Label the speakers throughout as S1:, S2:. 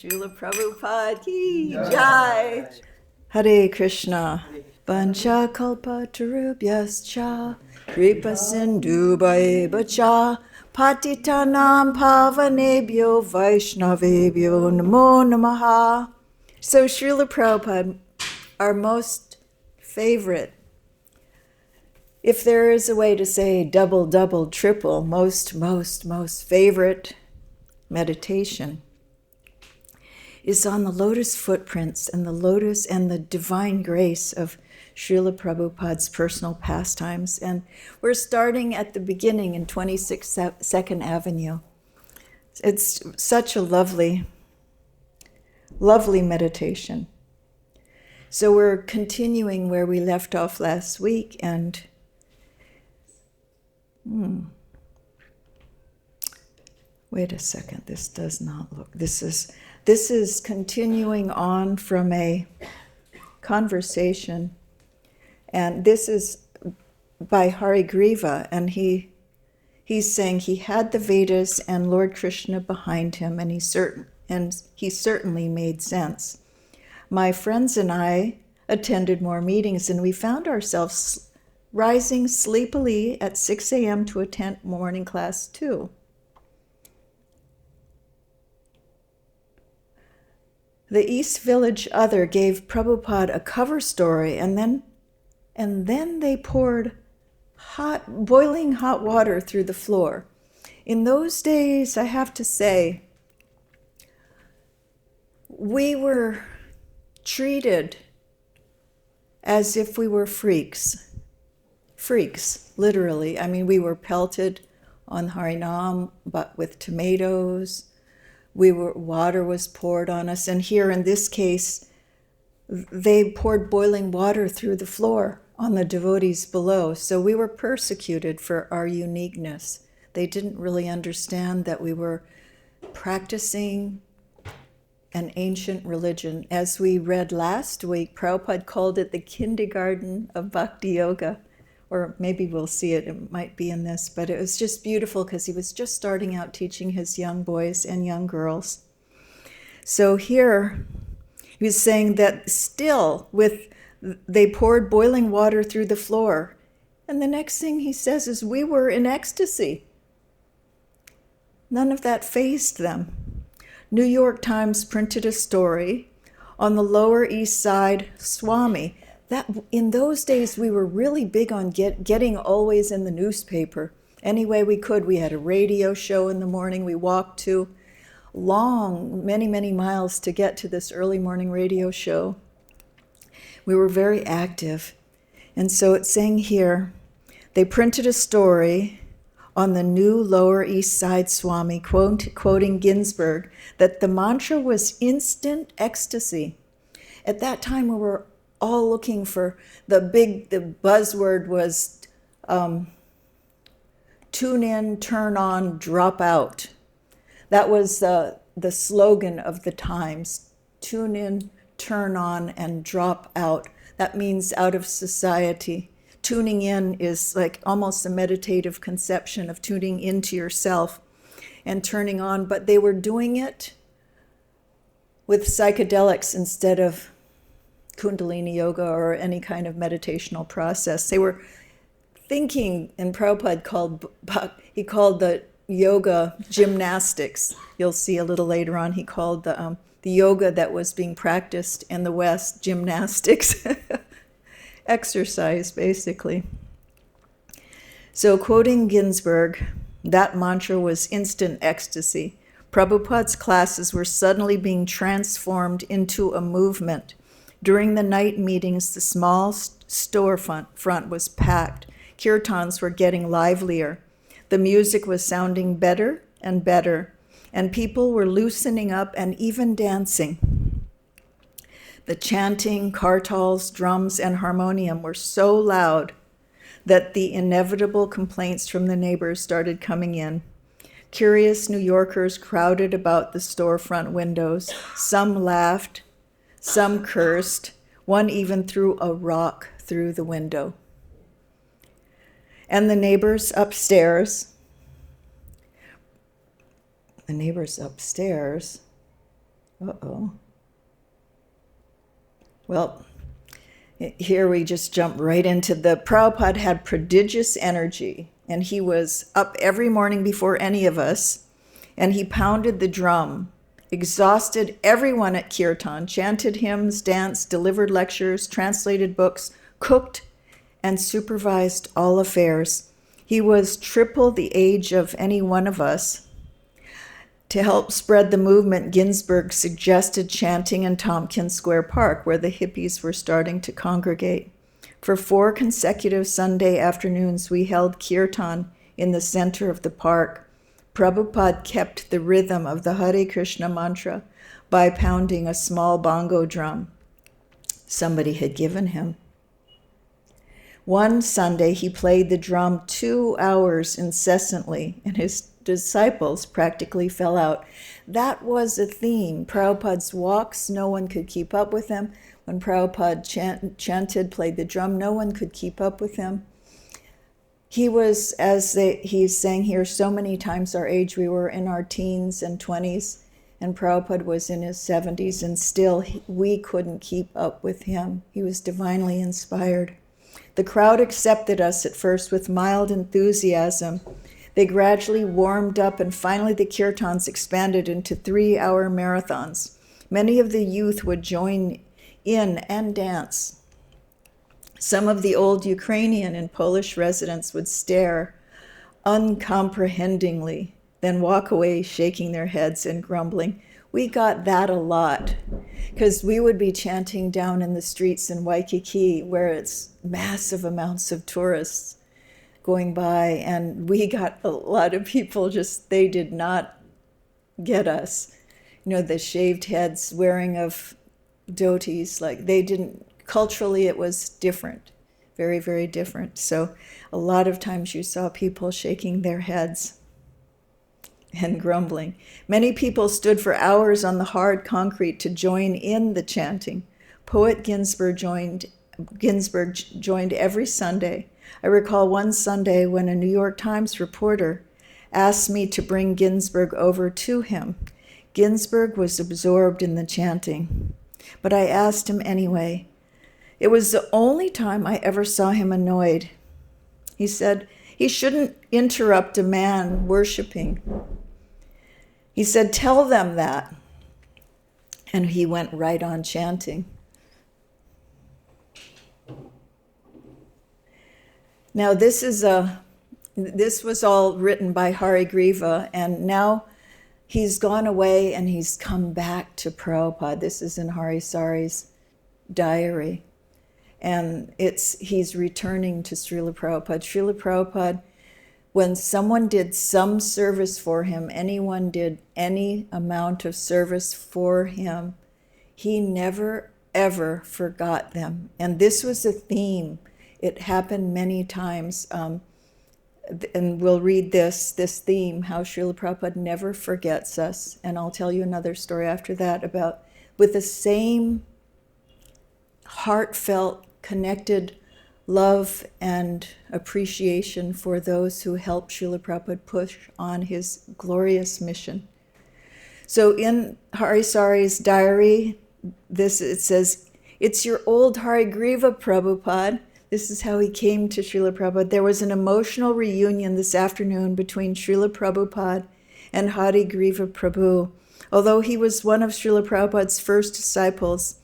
S1: Srila Prabhupada ki jai. Hare Krishna. Pancha kalpa tarubhyascha kripa sindhu bhaja patitanam pavanebhyo vaishnavebhyo namo namaha. So Srila Prabhupada, our most favorite, if there is a way to say double, double, triple, most favorite meditation is on the lotus footprints and the lotus and the divine grace of Srila Prabhupada's personal pastimes. And we're starting at the beginning in 26 Second Avenue. It's such a lovely, lovely meditation. So we're continuing where we left off last week, and wait a second, this does not look, this is continuing on from a conversation, and this is by Hayagriva, and he's saying he had the Vedas and Lord Krishna behind him, and he certainly made sense. My friends and I attended more meetings, and we found ourselves rising sleepily at 6 a.m. to attend morning class too. The East Village Other gave Prabhupada a cover story, and then they poured boiling hot water through the floor. In those days, I have to say, we were treated as if we were freaks. Freaks, literally. I mean, we were pelted on Harinam, but with tomatoes. Water was poured on us, and here in this case, they poured boiling water through the floor on the devotees below. So we were persecuted for our uniqueness. They didn't really understand that we were practicing an ancient religion. As we read last week, Prabhupada called it the kindergarten of bhakti-yoga. Or maybe we'll see it might be in this, but it was just beautiful because he was just starting out teaching his young boys and young girls. So here, he was saying that still they poured boiling water through the floor. And the next thing he says is, we were in ecstasy. None of that fazed them. New York Times printed a story on the Lower East Side Swami. That in those days, we were really big on getting always in the newspaper. Any way we could. We had a radio show in the morning. We walked to many miles to get to this early morning radio show. We were very active. And so it's saying here, they printed a story on the new Lower East Side Swami, quoting Ginsburg, that the mantra was instant ecstasy. At that time, we were all looking for the buzzword was tune in, turn on, drop out. That was the slogan of the times. Tune in, turn on, and drop out. That means out of society. Tuning in is like almost a meditative conception of tuning into yourself and turning on, but they were doing it with psychedelics instead of Kundalini yoga or any kind of meditational process. They were thinking, and Prabhupada called the yoga gymnastics. You'll see a little later on, he called the yoga that was being practiced in the West gymnastics. Exercise, basically. So quoting Ginsburg, that mantra was instant ecstasy. Prabhupada's classes were suddenly being transformed into a movement. During the night meetings, the small storefront was packed. Kirtans were getting livelier. The music was sounding better and better, and people were loosening up and even dancing. The chanting, kartals, drums, and harmonium were so loud that the inevitable complaints from the neighbors started coming in. Curious New Yorkers crowded about the storefront windows. Some laughed, some cursed, one even threw a rock through the window. And the neighbors upstairs Uh-oh. Well, here we just jump right into the Prabhupada had prodigious energy, and he was up every morning before any of us, and he pounded the drum, exhausted everyone at kirtan, chanted hymns, danced, delivered lectures, translated books, cooked, and supervised all affairs. He was triple the age of any one of us. To help spread the movement, Ginsburg suggested chanting in Tompkins Square Park, where the hippies were starting to congregate. For 4 consecutive Sunday afternoons, we held kirtan in the center of the park. Prabhupada kept the rhythm of the Hare Krishna mantra by pounding a small bongo drum somebody had given him. One Sunday, he played the drum 2 hours incessantly, and his disciples practically fell out. That was a theme. Prabhupada's walks, no one could keep up with him. When Prabhupada chanted, played the drum, no one could keep up with him. He was, he's saying here, so many times our age. We were in our teens and 20s, and Prabhupada was in his 70s, and still we couldn't keep up with him. He was divinely inspired. The crowd accepted us at first with mild enthusiasm. They gradually warmed up, and finally the kirtans expanded into 3-hour marathons. Many of the youth would join in and dance. Some of the old Ukrainian and Polish residents would stare uncomprehendingly, then walk away shaking their heads and grumbling. We got that a lot, because we would be chanting down in the streets in Waikiki, where it's massive amounts of tourists going by, and we got a lot of people they did not get us. The shaved heads, wearing of dhotis, they didn't, culturally it was different, very, very different. So a lot of times you saw people shaking their heads and grumbling. Many people stood for hours on the hard concrete to join in the chanting. Poet Ginsburg joined every Sunday. I recall one Sunday when a New York Times reporter asked me to bring Ginsburg over to him. Ginsburg was absorbed in the chanting, but I asked him anyway. It was the only time I ever saw him annoyed. He said he shouldn't interrupt a man worshiping. He said, tell them that. And he went right on chanting. Now this was all written by Hayagriva, and now he's gone away and he's come back to Prabhupada. This is in Hari Sari's diary. And he's returning to Srila Prabhupada. Srila Prabhupada, when someone did some service for him, anyone did any amount of service for him, he never, ever forgot them. And this was a theme. It happened many times. And we'll read this theme, how Srila Prabhupada never forgets us. And I'll tell you another story after that about, with the same heartfelt, connected love and appreciation for those who helped Srila Prabhupada push on his glorious mission. So in Hari Sari's diary, it says, it's your old Hayagriva, Prabhupada. This is how he came to Srila Prabhupada. There was an emotional reunion this afternoon between Srila Prabhupada and Hayagriva Prabhu. Although he was one of Srila Prabhupada's first disciples,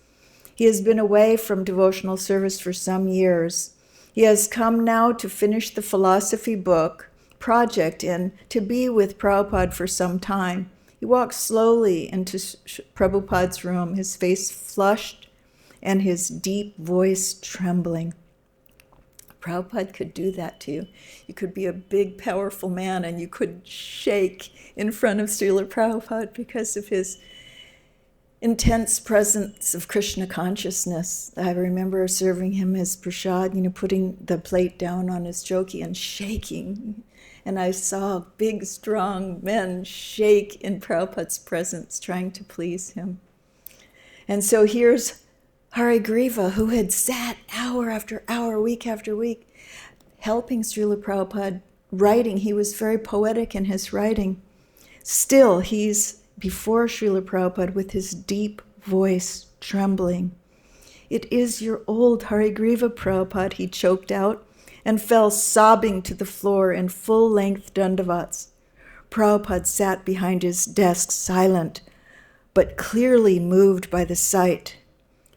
S1: he has been away from devotional service for some years. He has come now to finish the philosophy book project and to be with Prabhupada for some time. He walked slowly into Prabhupada's room, his face flushed and his deep voice trembling. Prabhupada could do that to you. You could be a big, powerful man and you could shake in front of Srila Prabhupada because of his intense presence of Krishna consciousness. I remember serving him his prasad, putting the plate down on his choki and shaking. And I saw big, strong men shake in Prabhupada's presence, trying to please him. And so here's Hayagriva, who had sat hour after hour, week after week, helping Srila Prabhupada writing. He was very poetic in his writing. Still, he's before Srila Prabhupada with his deep voice trembling. "It is your old Hayagriva, Prabhupada," he choked out, and fell sobbing to the floor in full-length dandavats. Prabhupada sat behind his desk silent, but clearly moved by the sight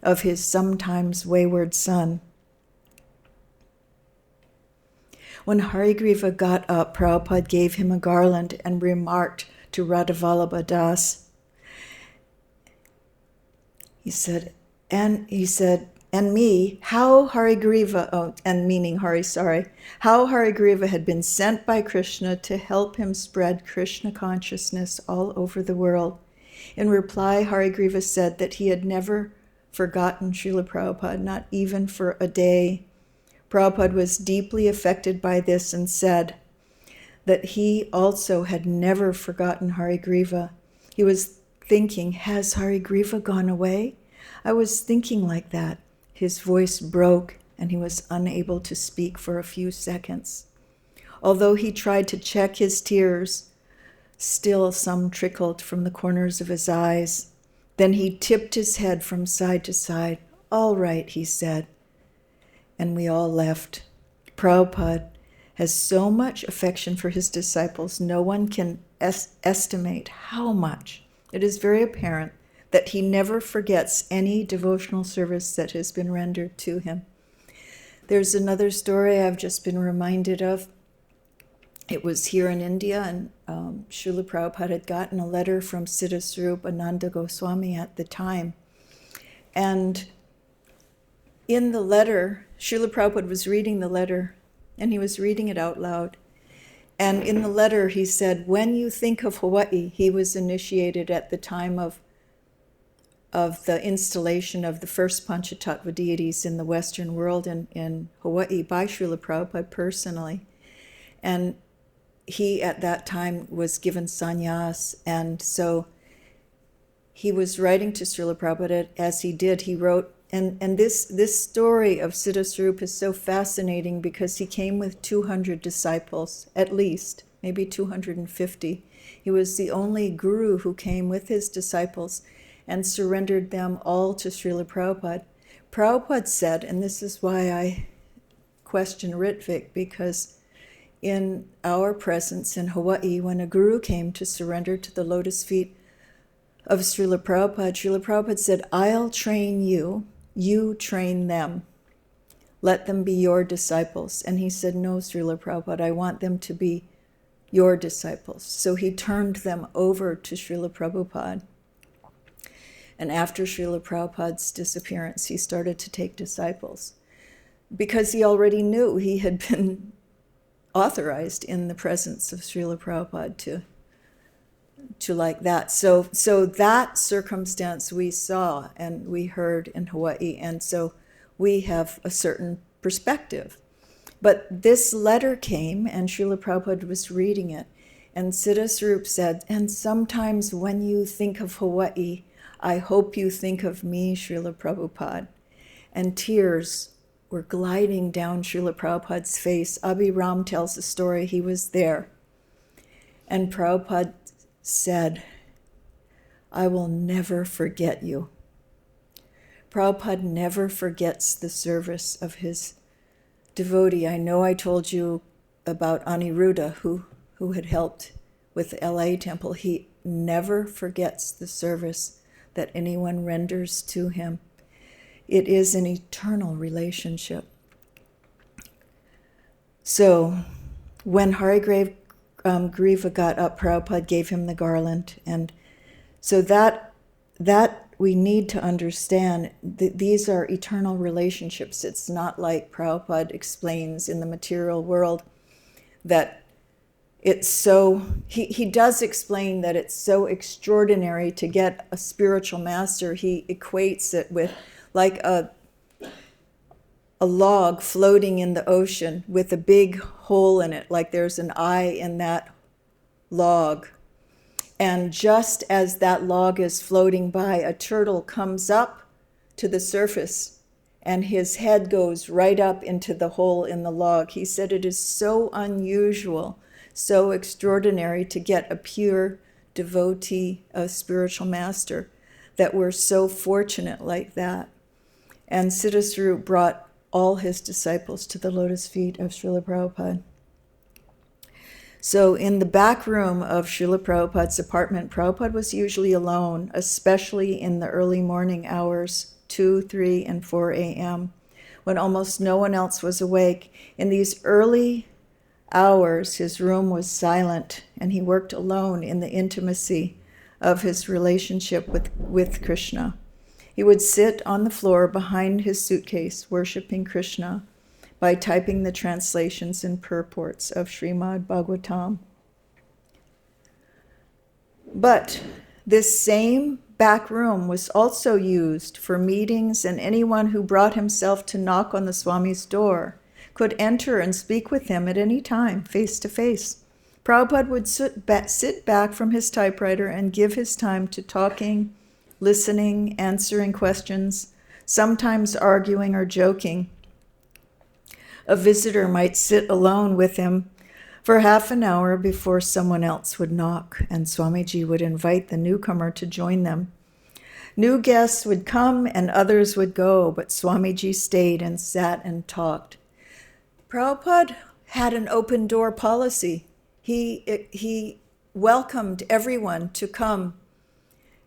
S1: of his sometimes wayward son. When Hayagriva got up, Prabhupada gave him a garland and remarked to Radhavallabha Das, he said, and me, how Hayagriva, how Hayagriva had been sent by Krishna to help him spread Krishna consciousness all over the world. In reply, Hayagriva said that he had never forgotten Srila Prabhupada, not even for a day. Prabhupada was deeply affected by this and said that he also had never forgotten Hayagriva. He was thinking, has Hayagriva gone away? I was thinking like that. His voice broke and he was unable to speak for a few seconds. Although he tried to check his tears, still some trickled from the corners of his eyes. Then he tipped his head from side to side. "All right," he said. And we all left. Prabhupada has so much affection for his disciples, no one can estimate how much. It is very apparent that he never forgets any devotional service that has been rendered to him. There's another story I've just been reminded of. It was here in India, and Srila Prabhupada had gotten a letter from Siddhaswarup Ananda Goswami at the time. And in the letter, Srila Prabhupada was reading the letter, and he was reading it out loud. And in the letter, he said, when you think of Hawaii, he was initiated at the time of the installation of the first Panchatattva deities in the Western world in Hawaii by Srila Prabhupada personally. And he, at that time, was given sannyas, and so he was writing to Srila Prabhupada. As he did, he wrote, and this story of Siddhaswarup is so fascinating because he came with 200 disciples, at least, maybe 250. He was the only guru who came with his disciples and surrendered them all to Srila Prabhupada. Prabhupada said, and this is why I question Ritvik, because in our presence in Hawaii, when a guru came to surrender to the lotus feet of Srila Prabhupada said, I'll train you, you train them. Let them be your disciples. And he said, no, Srila Prabhupada, I want them to be your disciples. So he turned them over to Srila Prabhupada. And after Srila Prabhupada's disappearance, he started to take disciples because he already knew he had been authorized in the presence of Srila Prabhupada to like that. So that circumstance we saw and we heard in Hawaii, and so we have a certain perspective. But this letter came, and Srila Prabhupada was reading it, and Siddhaswarup said, and sometimes when you think of Hawaii, I hope you think of me, Srila Prabhupada. And tears were gliding down Srila Prabhupada's face. Abhiram tells the story, he was there. And Prabhupada said, I will never forget you. Prabhupada never forgets the service of his devotee. I know I told you about Aniruddha, who had helped with the LA temple. He never forgets the service that anyone renders to him. It is an eternal relationship. So when Hayagriva got up, Prabhupada gave him the garland. And so that we need to understand that these are eternal relationships. It's not like Prabhupada explains in the material world that it's so, he does explain that it's so extraordinary to get a spiritual master. He equates it with like a log floating in the ocean with a big hole in it, like there's an eye in that log. And just as that log is floating by, a turtle comes up to the surface and his head goes right up into the hole in the log. He said it is so unusual, so extraordinary to get a pure devotee, a spiritual master, that we're so fortunate like that. And Siddhaswarup brought all his disciples to the lotus feet of Srila Prabhupada. So in the back room of Srila Prabhupada's apartment, Prabhupada was usually alone, especially in the early morning hours, 2, 3, and 4 a.m., when almost no one else was awake. In these early hours, his room was silent, and he worked alone in the intimacy of his relationship with Krishna. He would sit on the floor behind his suitcase, worshiping Krishna by typing the translations and purports of Srimad Bhagavatam. But this same back room was also used for meetings, and anyone who brought himself to knock on the Swami's door could enter and speak with him at any time, face to face. Prabhupada would sit back from his typewriter and give his time to talking, listening, answering questions, sometimes arguing or joking. A visitor might sit alone with him for half an hour before someone else would knock, and Swamiji would invite the newcomer to join them. New guests would come and others would go, but Swamiji stayed and sat and talked. Prabhupada had an open door policy. He welcomed everyone to come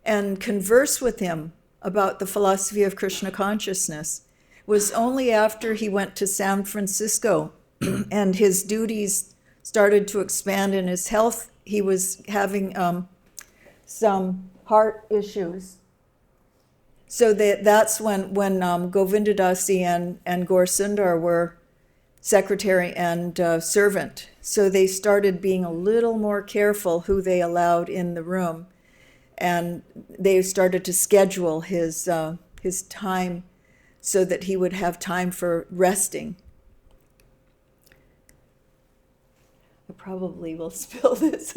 S1: and converse with him about the philosophy of Krishna consciousness. It was only after he went to San Francisco and his duties started to expand in his health. He was having some heart issues. So that's when Govindadasi and Gaur Sundar were secretary and servant. So they started being a little more careful who they allowed in the room. And they started to schedule his time so that he would have time for resting. I probably will spill this.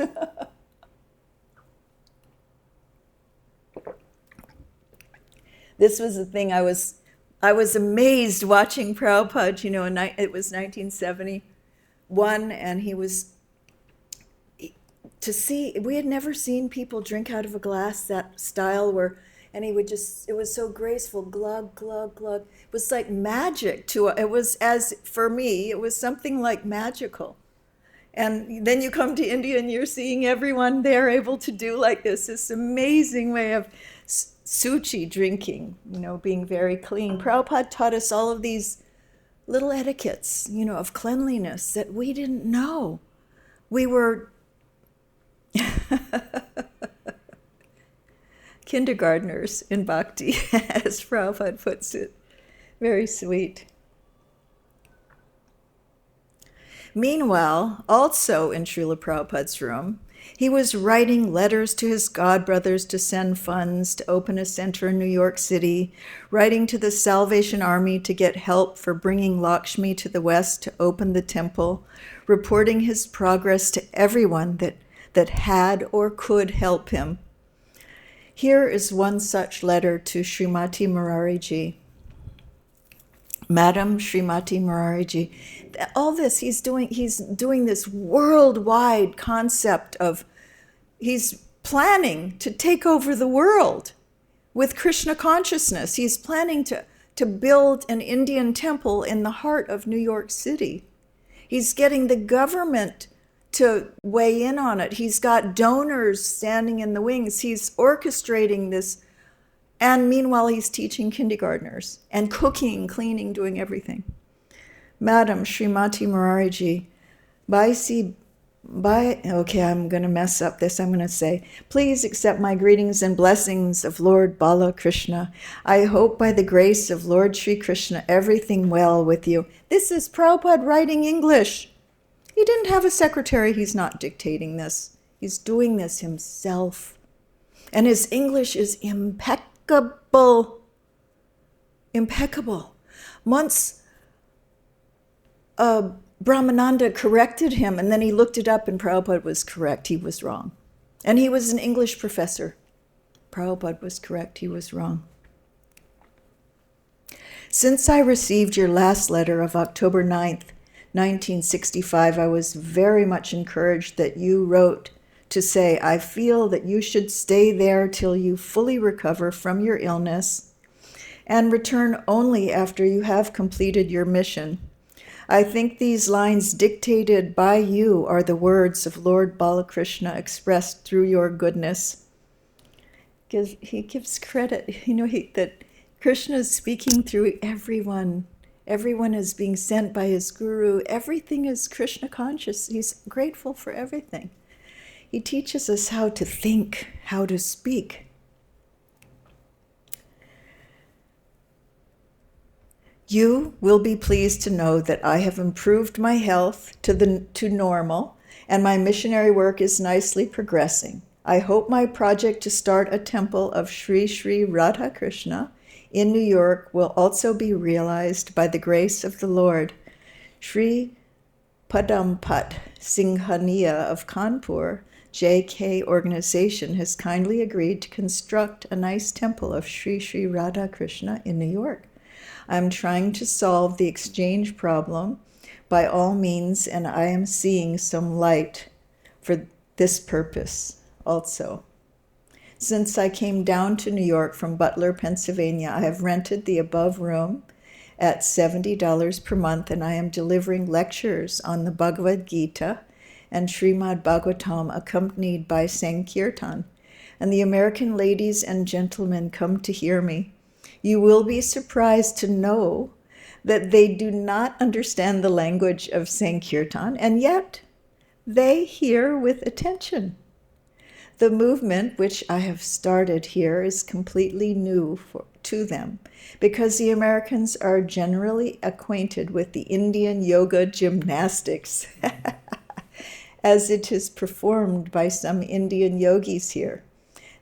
S1: This was the thing I was amazed watching Prabhupada, it was 1971, and he was, to see, we had never seen people drink out of a glass that style and he would just, it was so graceful, glug, glug, glug. It was like magic for me, it was something like magical. And then you come to India and you're seeing everyone there able to do like this amazing way of suchi drinking, being very clean. Prabhupada taught us all of these little etiquettes, of cleanliness that we didn't know. We were kindergartners in bhakti, as Prabhupada puts it. Very sweet. Meanwhile, also in Srila Prabhupada's room, he was writing letters to his godbrothers to send funds to open a center in New York City, writing to the Salvation Army to get help for bringing Lakshmi to the West to open the temple, reporting his progress to everyone that had or could help him. Here is one such letter to Srimati Murariji. Madam Srimati Murariji, all this, he's doing this worldwide concept of, he's planning to take over the world with Krishna consciousness. He's planning to build an Indian temple in the heart of New York City. He's getting the government to weigh in on it. He's got donors standing in the wings. He's orchestrating this. And meanwhile, he's teaching kindergartners and cooking, cleaning, doing everything. Madam Srimati Murariji, okay, I'm going to mess up this. I'm going to say, please accept my greetings and blessings of Lord Bala Krishna. I hope by the grace of Lord Sri Krishna, everything well with you. This is Prabhupada writing English. He didn't have a secretary. He's not dictating this. He's doing this himself. And his English is impeccable. Impeccable. Once Brahmananda corrected him, and then he looked it up and Prabhupada was correct. He was wrong. And he was an English professor. Prabhupada was correct. He was wrong. Since I received your last letter of October 9th, 1965, I was very much encouraged that you wrote to say, I feel that you should stay there till you fully recover from your illness and return only after you have completed your mission. I think these lines dictated by you are the words of Lord Balakrishna expressed through your goodness. He gives credit, that Krishna is speaking through everyone. Everyone is being sent by his guru. Everything is Krishna conscious. He's grateful for everything. He teaches us how to think, how to speak. You will be pleased to know that I have improved my health to normal, and my missionary work is nicely progressing. I hope my project to start a temple of Sri Sri Radha Krishna in New York will also be realized by the grace of the Lord. Sri Padampat Singhania of Kanpur, JK organization, has kindly agreed to construct a nice temple of Sri Sri Radha Krishna in New York. I'm trying to solve the exchange problem by all means, and I am seeing some light for this purpose also. Since I came down to New York from Butler, Pennsylvania, I have rented the above room at $70 per month, and I am delivering lectures on the Bhagavad-Gita and Srimad Bhagavatam accompanied by Sankirtan, and the American ladies and gentlemen come to hear me. You will be surprised to know that they do not understand the language of Sankirtan, and yet they hear with attention. The movement which I have started here is completely new to them, because the Americans are generally acquainted with the Indian yoga gymnastics, as it is performed by some Indian yogis here.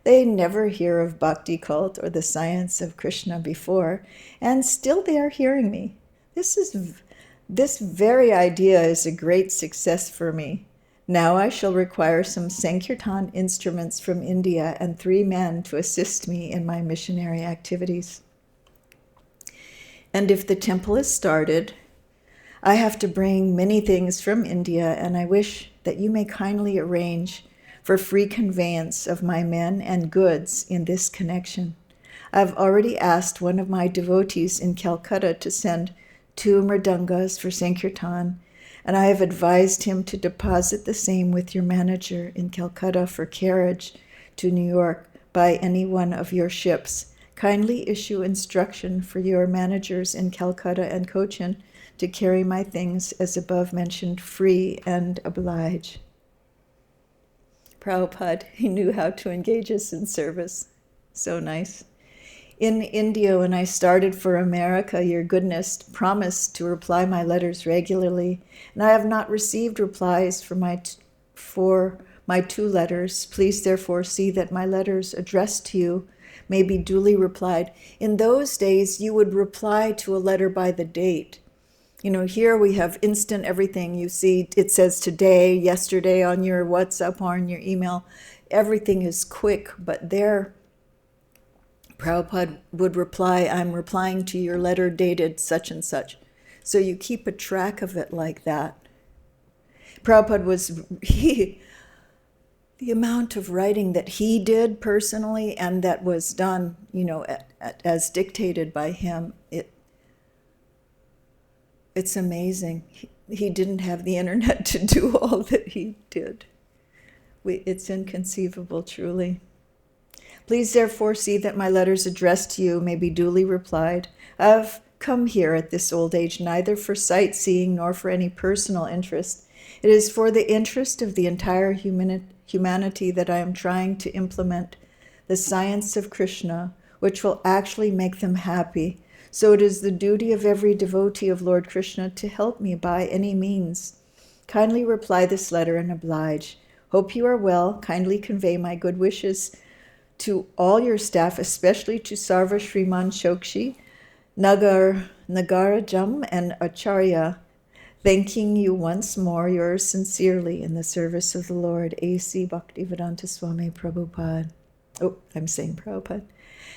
S1: They never hear of bhakti cult or the science of Krishna before, and still they are hearing me. This very idea is a great success for me. Now I shall require some Sankirtan instruments from India and 3 men to assist me in my missionary activities. And if the temple is started, I have to bring many things from India, and I wish that you may kindly arrange for free conveyance of my men and goods in this connection. I've already asked one of my devotees in Calcutta to send 2 mridangas for Sankirtan, and I have advised him to deposit the same with your manager in Calcutta for carriage to New York by any one of your ships. Kindly issue instruction for your managers in Calcutta and Cochin to carry my things as above mentioned free and oblige. Prabhupada, he knew how to engage us in service. So nice. In India, when I started for America, your goodness promised to reply my letters regularly, and I have not received replies for my 2 letters. Please therefore see that my letters addressed to you may be duly replied. In those days, you would reply to a letter by the date. Here we have instant everything. You see, it says today, yesterday on your WhatsApp or on your email. Everything is quick, but there, Prabhupada would reply, I'm replying to your letter dated such and such. So you keep a track of it like that. Prabhupada the amount of writing that he did personally and that was done, as dictated by him, it's amazing. He didn't have the internet to do all that he did. It's inconceivable, truly. Please therefore see that my letters addressed to you may be duly replied. I've come here at this old age neither for sightseeing nor for any personal interest. It is for the interest of the entire humanity that I am trying to implement the science of Krishna, which will actually make them happy. So it is the duty of every devotee of Lord Krishna to help me by any means. Kindly reply this letter and oblige. Hope you are well. Kindly convey my good wishes to all your staff, especially to Sarva Shriman Shokshi, Nagarajam, and Acharya. Thanking you once more, yours sincerely in the service of the Lord, A.C. Bhaktivedanta Swami Prabhupada. Oh, I'm saying Prabhupada.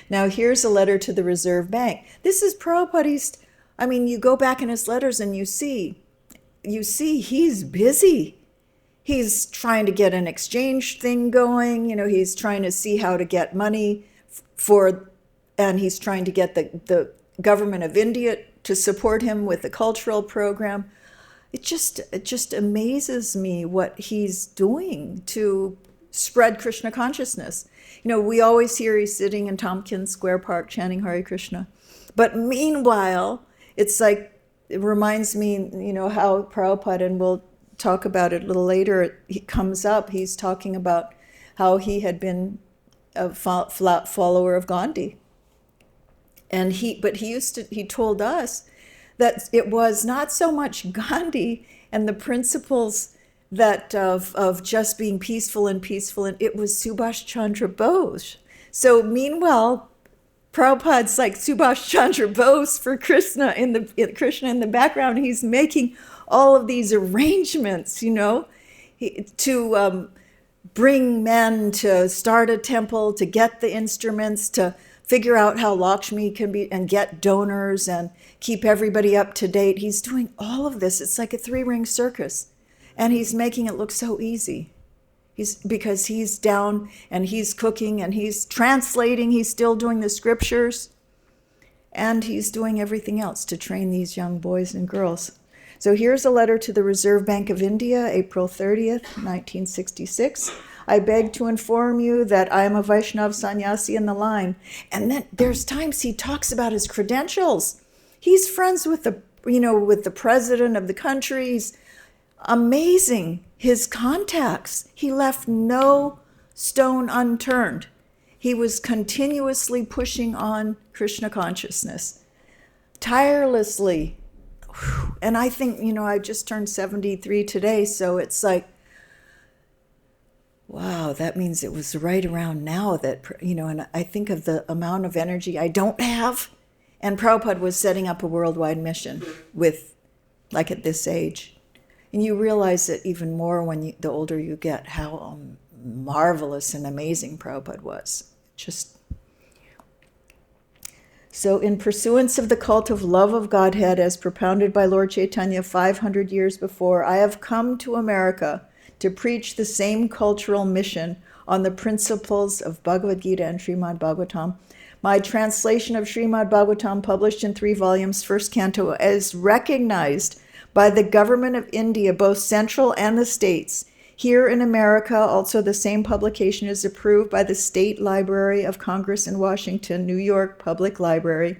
S1: Now here's a letter to the Reserve Bank. This is Prabhupada. You go back in his letters and you see he's busy. he's trying to get an exchange thing going. He's trying to see how to get money and he's trying to get the government of India to support him with the cultural program. It just amazes me what he's doing to spread Krishna consciousness. We always hear he's sitting in Tompkins Square Park chanting Hare Krishna. But meanwhile, it's like, it reminds me, how Prabhupada, and we'll talk about it a little later, he comes up, he's talking about how he had been a follower of Gandhi. And he told us that it was not so much Gandhi and the principles that of just being peaceful, and it was Subhash Chandra Bose. So meanwhile, Prabhupada's like Subhash Chandra Bose for Krishna in the background. He's making all of these arrangements, to bring men to start a temple, to get the instruments, to figure out how Lakshmi can be, and get donors and keep everybody up to date. He's doing all of this. It's like a 3-ring circus, and he's making it look so easy. Because he's down and he's cooking and he's translating, he's still doing the scriptures, and he's doing everything else to train these young boys and girls. So here's a letter to the Reserve Bank of India, April 30th, 1966. I beg to inform you that I am a Vaishnav sannyasi in the line. And then there's times he talks about his credentials. He's friends with the president of the country. He's amazing. His contacts, he left no stone unturned. He was continuously pushing on Krishna consciousness, tirelessly. And I think, I just turned 73 today, so it's like, wow, that means it was right around now that, and I think of the amount of energy I don't have. And Prabhupada was setting up a worldwide mission at this age. And you realize it even more the older you get, how marvelous and amazing Prabhupada was. So in pursuance of the cult of love of Godhead as propounded by Lord Chaitanya 500 years before, I have come to America to preach the same cultural mission on the principles of Bhagavad-Gita and Srimad Bhagavatam. My translation of Srimad Bhagavatam, published in 3 volumes, first canto, is recognized by the government of India, both central and the states. Here in America, also the same publication is approved by the State Library of Congress in Washington, New York Public Library,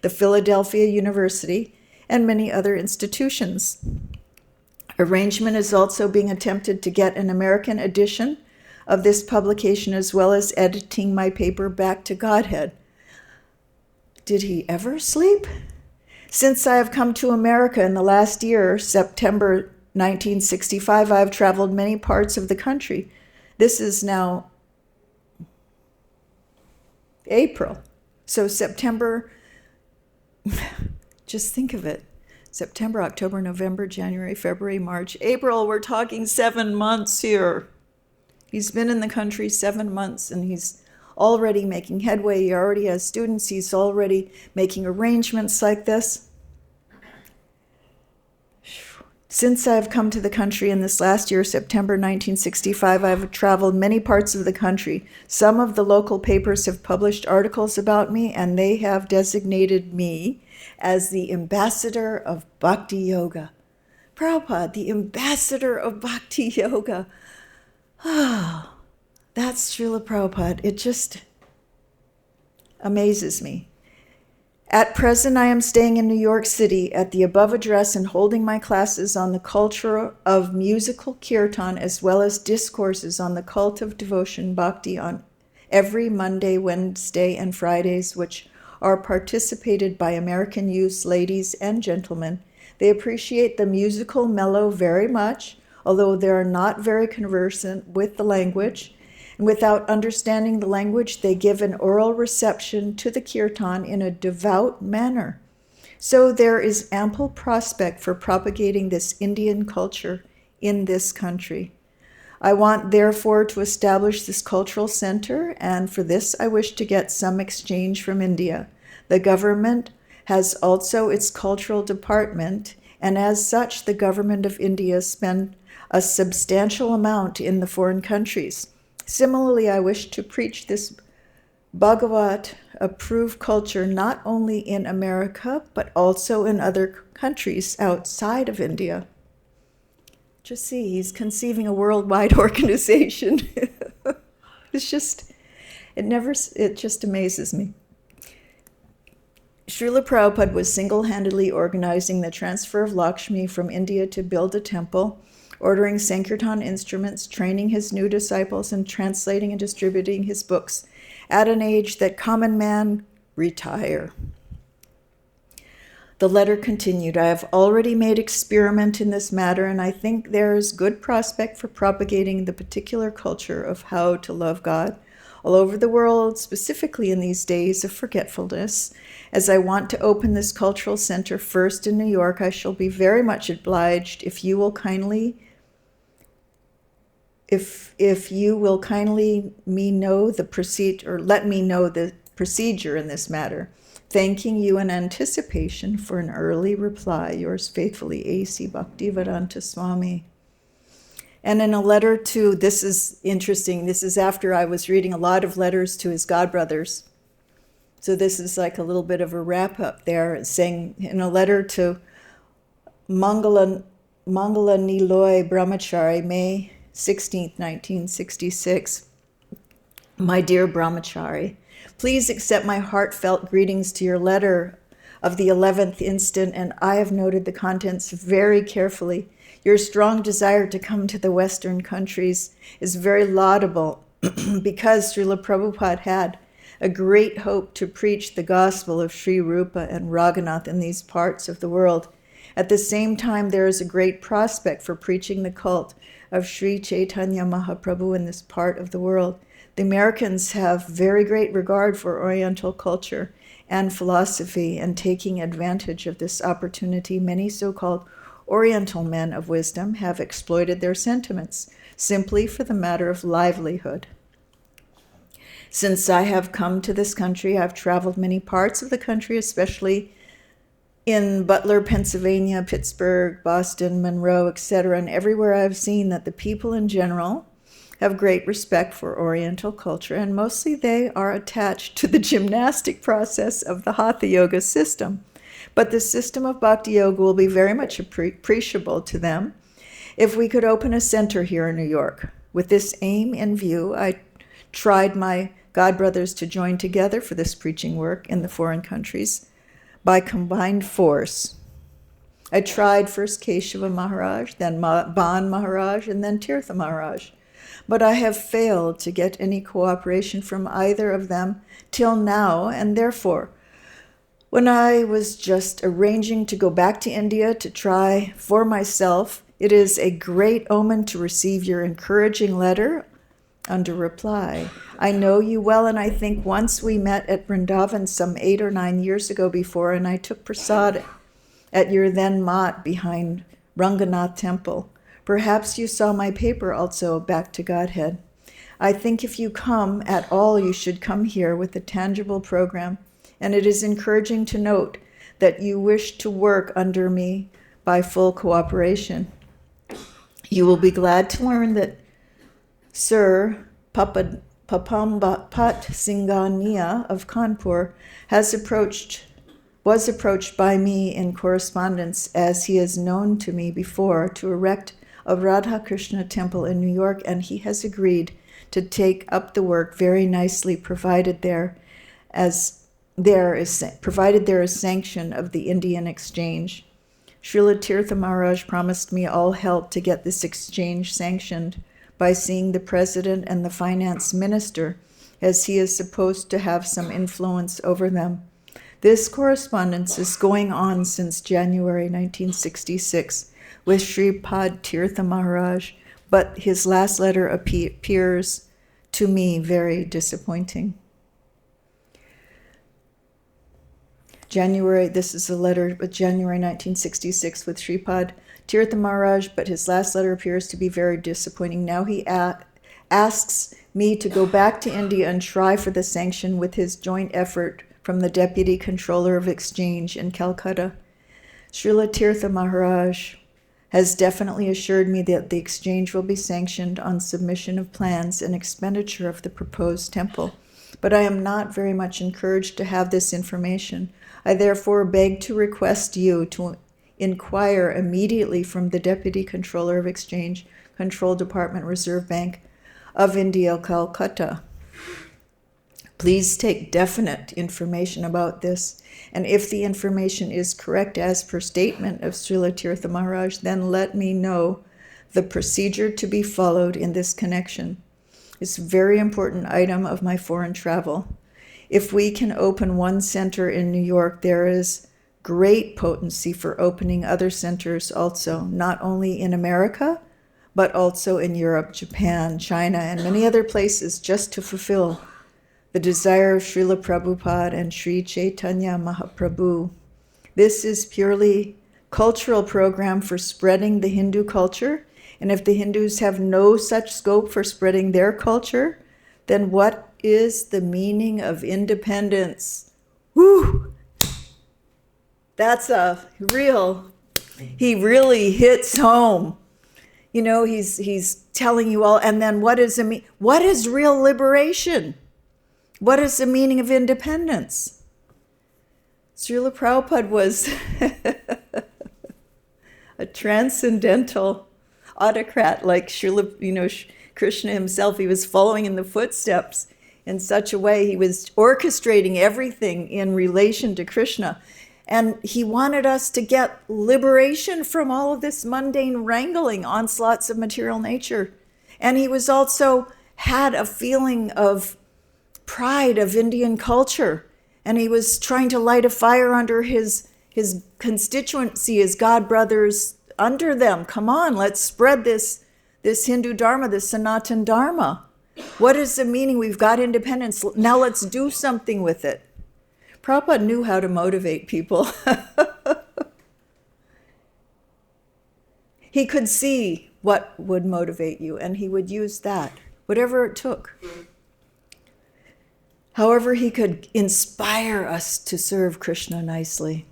S1: the Philadelphia University, and many other institutions. Arrangement is also being attempted to get an American edition of this publication, as well as editing my paper Back to Godhead. Did he ever sleep? Since I have come to America in the last year, September 1965, I have traveled many parts of the country. This is now April. So September, just think of it. September, October, November, January, February, March, April. We're talking 7 months here. He's been in the country 7 months, and he's already making headway. He already has students. He's already making arrangements like this. Since I have come to the country in this last year, September 1965, I have traveled many parts of the country. Some of the local papers have published articles about me, and they have designated me as the ambassador of bhakti-yoga. Prabhupada, the ambassador of bhakti-yoga. Ah, that's Srila Prabhupada. It just amazes me. At present, I am staying in New York City at the above address and holding my classes on the culture of musical kirtan, as well as discourses on the cult of devotion bhakti on every Monday, Wednesday, and Fridays, which are participated by American youths, ladies, and gentlemen. They appreciate the musical mellow very much, although they are not very conversant with the language. And without understanding the language, they give an oral reception to the kirtan in a devout manner. So there is ample prospect for propagating this Indian culture in this country. I want, therefore, to establish this cultural center, and for this I wish to get some exchange from India. The government has also its cultural department, and as such, the government of India spend a substantial amount in the foreign countries. Similarly, I wish to preach this Bhagavat-approved culture not only in America, but also in other countries outside of India. Just see, he's conceiving a worldwide organization. It just amazes me. Srila Prabhupada was single-handedly organizing the transfer of Lakshmi from India to build a temple, ordering Sankirtan instruments, training his new disciples, and translating and distributing his books at an age that common man retire. The letter continued, I have already made experiment in this matter, and I think there is good prospect for propagating the particular culture of how to love God all over the world, specifically in these days of forgetfulness. As I want to open this cultural center first in New York, I shall be very much obliged if you will kindly me know the procedure, or let me know the procedure in this matter. Thanking you in anticipation for an early reply. Yours faithfully, A.C. Bhaktivedanta Swami. And in a letter to, this is interesting, this is after I was reading a lot of letters to his godbrothers. So this is like a little bit of a wrap up there, saying in a letter to Mangala Niloy Brahmachari, May 16th, 1966. My dear Brahmachari, please accept my heartfelt greetings to your letter of the 11th instant, and I have noted the contents very carefully. Your strong desire to come to the Western countries is very laudable because Srila Prabhupada had a great hope to preach the gospel of Sri Rupa and Raghunath in these parts of the world. At the same time, there is a great prospect for preaching the cult of Sri Chaitanya Mahaprabhu in this part of the world. The Americans have very great regard for Oriental culture and philosophy, and taking advantage of this opportunity, many so-called Oriental men of wisdom have exploited their sentiments simply for the matter of livelihood. Since I have come to this country, I've traveled many parts of the country, especially in Butler, Pennsylvania, Pittsburgh, Boston, Monroe, etc., and everywhere I've seen that the people in general have great respect for Oriental culture, and mostly they are attached to the gymnastic process of the Hatha Yoga system. But the system of bhakti-yoga will be very much appreciable to them if we could open a center here in New York. With this aim in view, I tried my godbrothers to join together for this preaching work in the foreign countries by combined force. I tried first Keshava Maharaj, then Ban Maharaj, and then Tirtha Maharaj. But I have failed to get any cooperation from either of them till now, and therefore, when I was just arranging to go back to India to try for myself, it is a great omen to receive your encouraging letter under reply. I know you well, and I think once we met at Vrindavan some 8 or 9 years ago before, and I took prasad at your then mat behind Ranganath temple. Perhaps you saw my paper also, Back to Godhead. I think if you come at all, you should come here with a tangible program, and it is encouraging to note that you wish to work under me by full cooperation. You will be glad to learn that Sir Papambat Singhania of Kanpur was approached by me in correspondence, as he is known to me before, to erect a Radha Krishna temple in New York, and he has agreed to take up the work very nicely, provided there is sanction of the Indian exchange. Srila Tirtha Maharaj promised me all help to get this exchange sanctioned by seeing the president and the finance minister, as he is supposed to have some influence over them. This correspondence is going on since January 1966 with Sripad Tirtha Maharaj, but his last letter appears to me very disappointing. This is a letter of January 1966 with Sripad Tirtha Maharaj, but his last letter appears to be very disappointing. Now he asks me to go back to India and try for the sanction with his joint effort from the Deputy Controller of Exchange in Calcutta. Srila Tirtha Maharaj has definitely assured me that the exchange will be sanctioned on submission of plans and expenditure of the proposed temple. But I am not very much encouraged to have this information. I therefore beg to request you to inquire immediately from the Deputy Controller of Exchange Control Department, Reserve Bank of India, Calcutta. Please take definite information about this, and if the information is correct as per statement of Srila Tirtha Maharaj, then let me know the procedure to be followed in this connection. It's a very important item of my foreign travel. If we can open one center in New York, there is great potency for opening other centers also, not only in America, but also in Europe, Japan, China, and many other places, just to fulfill the desire of Srila Prabhupada and Sri Chaitanya Mahaprabhu. This is purely cultural program for spreading the Hindu culture, and if the Hindus have no such scope for spreading their culture, then what is the meaning of independence? Woo! That's he really hits home. You know, he's telling you all, and then what is real liberation? What is the meaning of independence? Srila Prabhupada was a transcendental autocrat like Krishna himself. He was following in the footsteps in such a way. He was orchestrating everything in relation to Krishna. And he wanted us to get liberation from all of this mundane wrangling, onslaughts of material nature. And he was also had a feeling of pride of Indian culture. And he was trying to light a fire under his constituency, his god brothers under them. Come on, let's spread this Hindu Dharma, this Sanatan Dharma. What is the meaning? We've got independence. Now let's do something with it. Prabhupada knew how to motivate people. He could see what would motivate you, and he would use that, whatever it took. However, he could inspire us to serve Krishna nicely.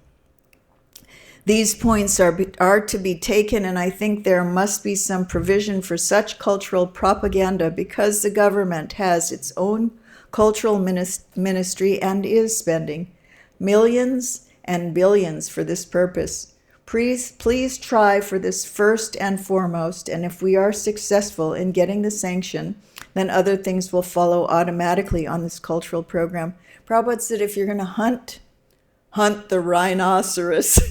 S1: These points are to be taken, and I think there must be some provision for such cultural propaganda because the government has its own cultural ministry and is spending millions and billions for this purpose. Please try for this first and foremost, and if we are successful in getting the sanction, then other things will follow automatically on this cultural program. Prabhupada said if you're going to hunt the rhinoceros.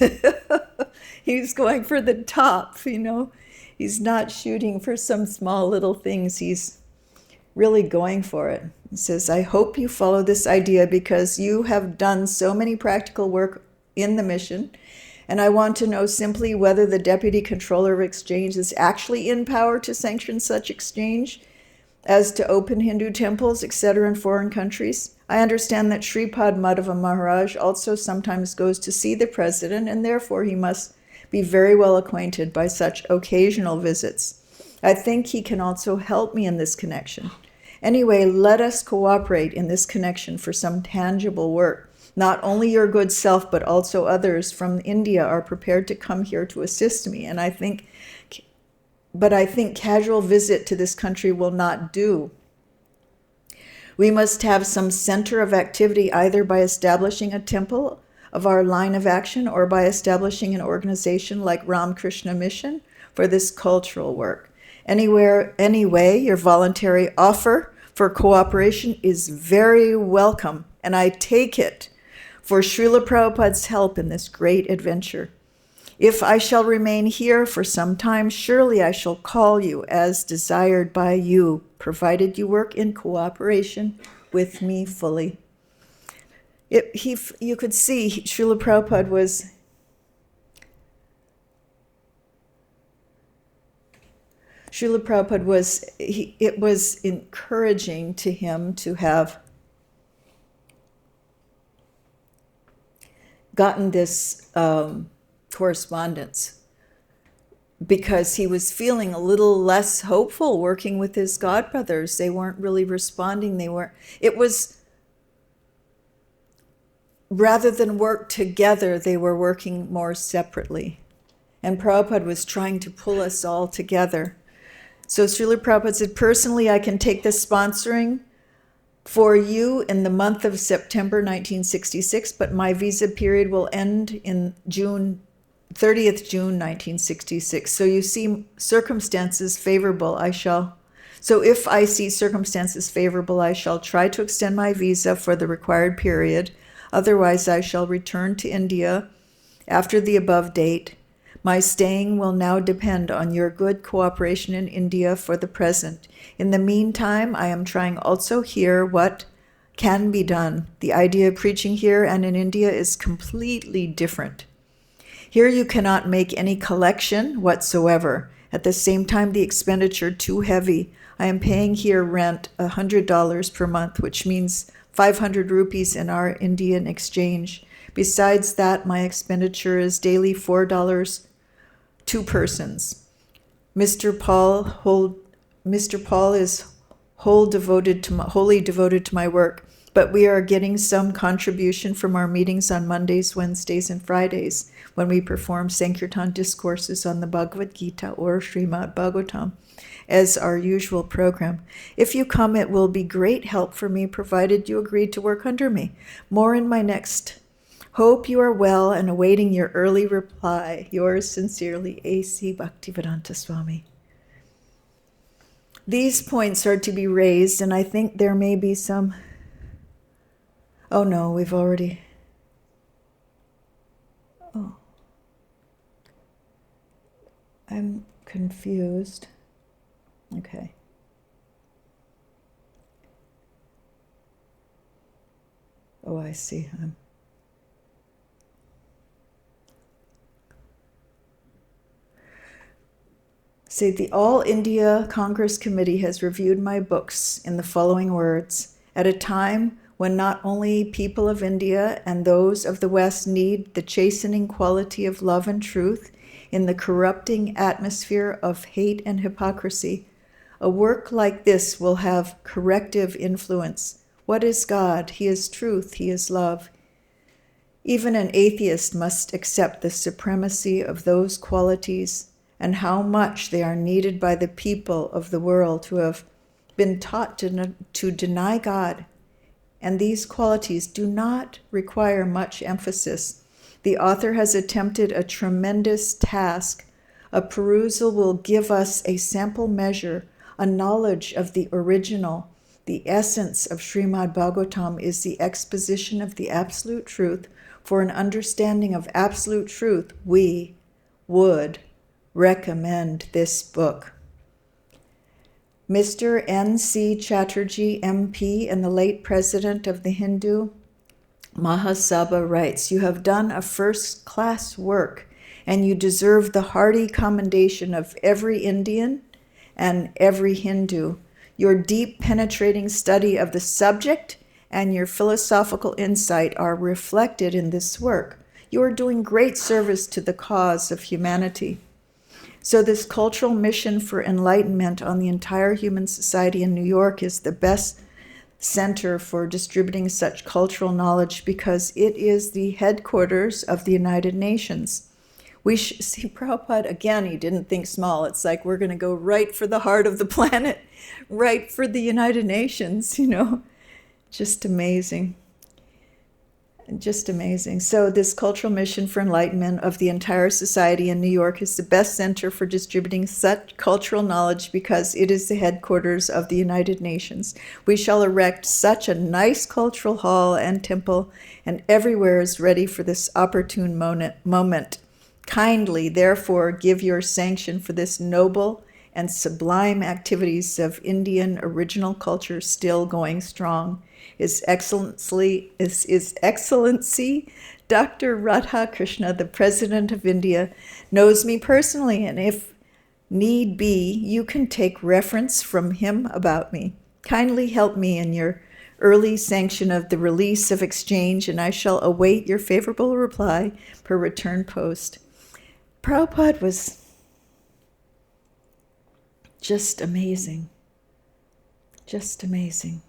S1: He's going for the top, He's not shooting for some small little things. He's really going for it. He says, I hope you follow this idea because you have done so many practical work in the mission, and I want to know simply whether the Deputy Controller of Exchange is actually in power to sanction such exchange as to open Hindu temples, etc. in foreign countries. I understand that Sripad Madhava Maharaj also sometimes goes to see the president, and therefore he must be very well acquainted by such occasional visits. I think he can also help me in this connection. Anyway, let us cooperate in this connection for some tangible work. Not only your good self, but also others from India are prepared to come here to assist me, and I think casual visit to this country will not do. We must have some center of activity either by establishing a temple of our line of action or by establishing an organization like Ramakrishna Mission for this cultural work. Anyway, your voluntary offer for cooperation is very welcome, and I take it for Srila Prabhupada's help in this great adventure. If I shall remain here for some time, surely I shall call you as desired by you, provided you work in cooperation with me fully. You could see Srila Prabhupada it was encouraging to him to have gotten this correspondence, because he was feeling a little less hopeful working with his godbrothers. They weren't really responding. It was, rather than work together, they were working more separately. And Prabhupada was trying to pull us all together. So Srila Prabhupada said, personally, I can take the sponsoring for you in the month of September 1966, but my visa period will end in 30th June 1966. So you see circumstances favorable, So if I see circumstances favorable, I shall try to extend my visa for the required period. Otherwise, I shall return to India after the above date. My staying will now depend on your good cooperation in India for the present. In the meantime, I am trying also here what can be done. The idea of preaching here and in India is completely different. Here you cannot make any collection whatsoever. At the same time, the expenditure too heavy. I am paying here rent $100 per month, which means 500 rupees in our Indian exchange. Besides that, my expenditure is daily $4, 2 persons. Mr. Paul is wholly devoted to my work, but we are getting some contribution from our meetings on Mondays, Wednesdays, and Fridays when we perform Sankirtan discourses on the Bhagavad-Gita or Srimad Bhagavatam as our usual program. If you come, it will be great help for me, provided you agree to work under me. More in my next. Hope you are well and awaiting your early reply. Yours sincerely, A.C. Bhaktivedanta Swami. These points are to be raised, and I think there may be some... Oh no, we've already... Oh. I'm confused. Okay. Oh, I see. Say, the All India Congress Committee has reviewed my books in the following words. At a time when not only people of India and those of the West need the chastening quality of love and truth in the corrupting atmosphere of hate and hypocrisy, a work like this will have corrective influence. What is God? He is truth. He is love. Even an atheist must accept the supremacy of those qualities and how much they are needed by the people of the world who have been taught to deny God. And these qualities do not require much emphasis. The author has attempted a tremendous task. A perusal will give us a sample measure, a knowledge of the original. The essence of Srimad Bhagavatam is the exposition of the absolute truth. For an understanding of absolute truth, we would recommend this book. Mr. N.C. Chatterjee, MP, and the late president of the Hindu Mahasabha writes, you have done a first-class work, and you deserve the hearty commendation of every Indian and every Hindu. Your deep, penetrating study of the subject and your philosophical insight are reflected in this work. You are doing great service to the cause of humanity. So this cultural mission for enlightenment on the entire human society in New York is the best center for distributing such cultural knowledge because it is the headquarters of the United Nations. We see Prabhupada, again, he didn't think small. It's like we're going to go right for the heart of the planet, right for the United Nations, Just amazing. Just amazing. So this cultural mission for enlightenment of the entire society in New York is the best center for distributing such cultural knowledge because it is the headquarters of the United Nations. We shall erect such a nice cultural hall and temple, and everywhere is ready for this opportune moment. Kindly, therefore, give your sanction for this noble and sublime activities of Indian original culture still going strong. His Excellency Dr. Radha Krishna, the President of India, knows me personally, and if need be, you can take reference from him about me. Kindly help me in your early sanction of the release of exchange, and I shall await your favorable reply per return post. Prabhupada was just amazing. Just amazing.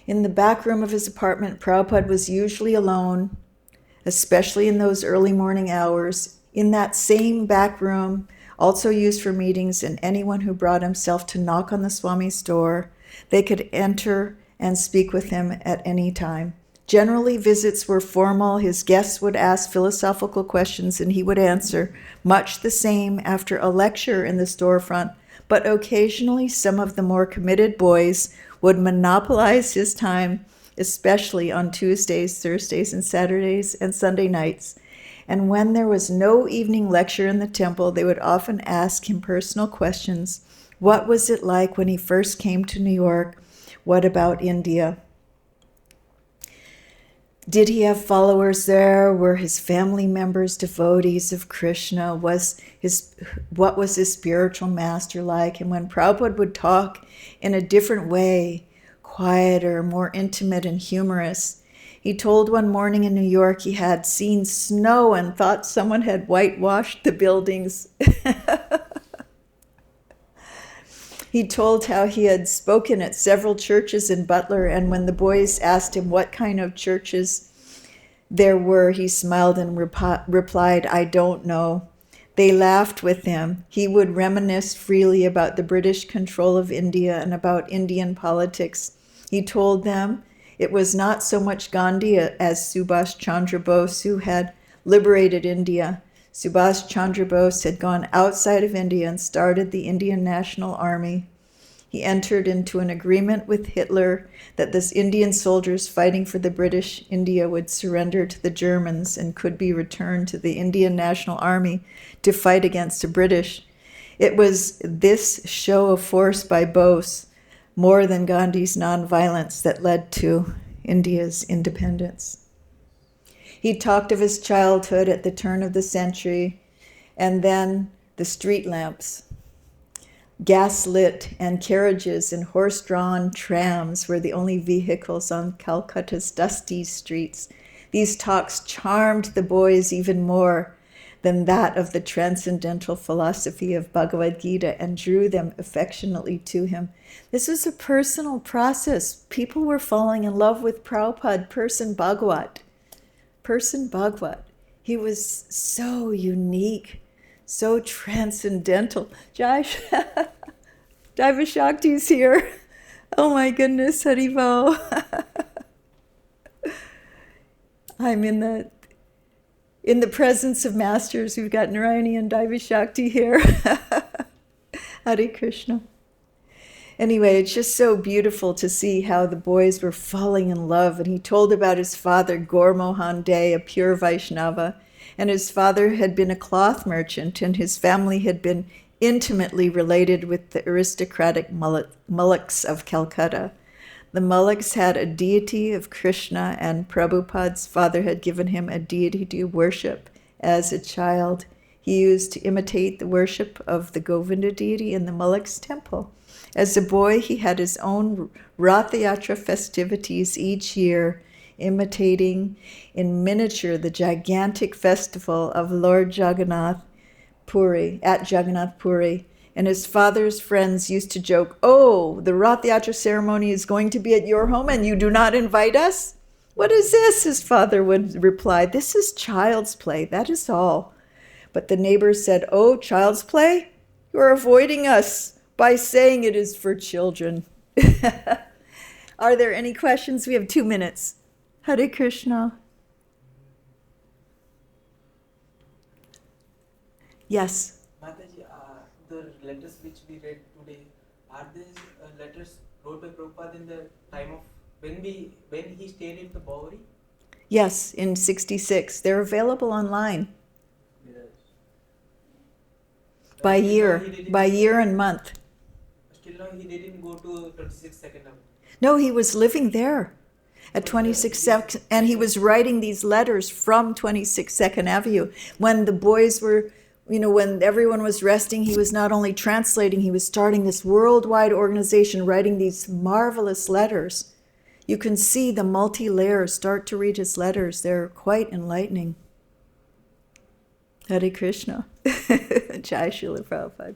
S1: In the back room of his apartment, Prabhupada was usually alone, especially in those early morning hours. In that same back room, also used for meetings, and anyone who brought himself to knock on the Swami's door, they could enter and speak with him at any time. Generally, visits were formal. His guests would ask philosophical questions and he would answer, much the same after a lecture in the storefront. But occasionally, some of the more committed boys would monopolize his time, especially on Tuesdays, Thursdays, and Saturdays, and Sunday nights. And when there was no evening lecture in the temple, they would often ask him personal questions. What was it like when he first came to New York? What about India? Did he have followers there? Were his family members devotees of Krishna? What was his spiritual master like? And when Prabhupada would talk in a different way, quieter, more intimate and humorous, he told one morning in New York he had seen snow and thought someone had whitewashed the buildings. He told how he had spoken at several churches in Butler, and when the boys asked him what kind of churches there were, he smiled and replied, "I don't know." They laughed with him. He would reminisce freely about the British control of India and about Indian politics. He told them it was not so much Gandhi as Subhash Chandra Bose who had liberated India. Subhash Chandra Bose had gone outside of India and started the Indian National Army. He entered into an agreement with Hitler that the Indian soldiers fighting for the British India would surrender to the Germans and could be returned to the Indian National Army to fight against the British. It was this show of force by Bose, more than Gandhi's nonviolence, that led to India's independence. He talked of his childhood at the turn of the century, and then the street lamps. Gas-lit and carriages and horse-drawn trams were the only vehicles on Calcutta's dusty streets. These talks charmed the boys even more than that of the transcendental philosophy of Bhagavad-Gita and drew them affectionately to him. This was a personal process. People were falling in love with Prabhupada, person Bhagavat. He was so unique, so transcendental. Josh, Diva Shakti's here. Oh my goodness, Haribo. I'm in the presence of masters. We've got Narayani and Diva Shakti here. Hare Krishna. Anyway, it's just so beautiful to see how the boys were falling in love. And he told about his father, Gaur Mohan De, a pure Vaishnava. And his father had been a cloth merchant, and his family had been intimately related with the aristocratic Mulliks of Calcutta. The Mulliks had a deity of Krishna, and Prabhupada's father had given him a deity to worship as a child. He used to imitate the worship of the Govinda deity in the Mulliks temple. As a boy, he had his own Ratha Yatra festivities each year, imitating in miniature the gigantic festival of Lord Jagannath Puri, at Jagannath Puri. And his father's friends used to joke, "Oh, the Ratha Yatra ceremony is going to be at your home and you do not invite us? What is this?" His father would reply, "This is child's play, that is all." But the neighbors said, "Oh, child's play? You are avoiding us by saying it is for children." Are there any questions? We have 2 minutes. Hare Krishna. Yes.
S2: Mataji, the letters which we read today, are these letters wrote by Prabhupada in the time of when he stayed in the Bowery?
S1: Yes, in 66. They're available online.
S2: Yes.
S1: By year and month.
S2: Still now he didn't go to 26 Second Avenue.
S1: No, he was living there at 26 Second, and he was writing these letters from 26 Second Avenue. When the boys were, when everyone was resting, he was not only translating, he was starting this worldwide organization, writing these marvelous letters. You can see the multi-layers. Start to read his letters. They're quite enlightening. Hare Krishna. Jai Srila Prabhupada.